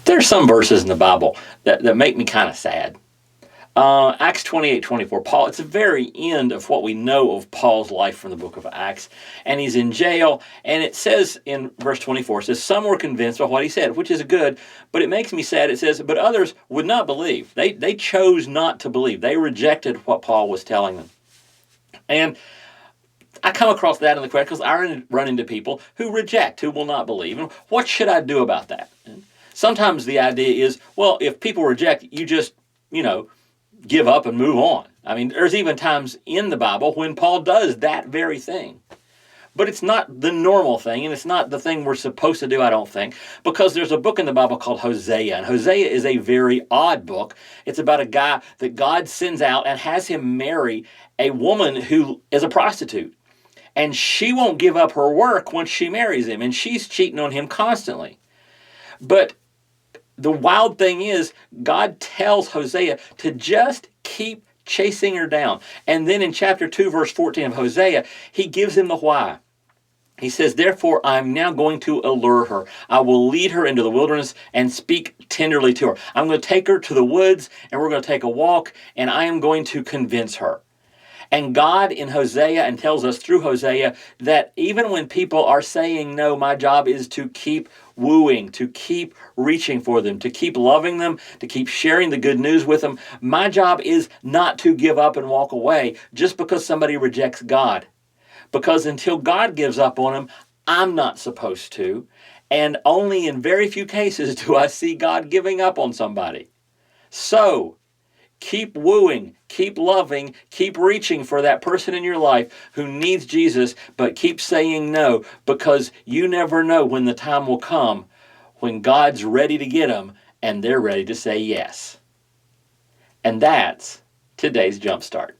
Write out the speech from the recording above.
There's some verses in the Bible that make me kind of sad. Acts 28:24. Paul, it's the very end of what we know of Paul's life from the book of Acts. And he's in jail. And it says in verse 24, it says, some were convinced by what he said, which is good, but it makes me sad. It says, but others would not believe. They chose not to believe. They rejected what Paul was telling them. And I come across that in the question because I run into people who reject, who will not believe. And what should I do about that? And sometimes the idea is, well, if people reject, you just, give up and move on. I mean, there's even times in the Bible when Paul does that very thing. But it's not the normal thing, and it's not the thing we're supposed to do, I don't think, because there's a book in the Bible called Hosea, and Hosea is a very odd book. It's about a guy that God sends out and has him marry a woman who is a prostitute. And she won't give up her work once she marries him, and she's cheating on him constantly. But the wild thing is, God tells Hosea to just keep chasing her down. And then in chapter 2, verse 14 of Hosea, he gives him the why. He says, therefore, I'm now going to allure her. I will lead her into the wilderness and speak tenderly to her. I'm going to take her to the woods, and we're going to take a walk, and I am going to convince her. And God in Hosea and tells us through Hosea that even when people are saying no, my job is to keep wooing, to keep reaching for them, to keep loving them, to keep sharing the good news with them. My job is not to give up and walk away just because somebody rejects God. Because until God gives up on them, I'm not supposed to. And only in very few cases do I see God giving up on somebody. So, keep wooing, keep loving, keep reaching for that person in your life who needs Jesus, but keep saying no, because you never know when the time will come when God's ready to get them and they're ready to say yes. And that's today's Jumpstart.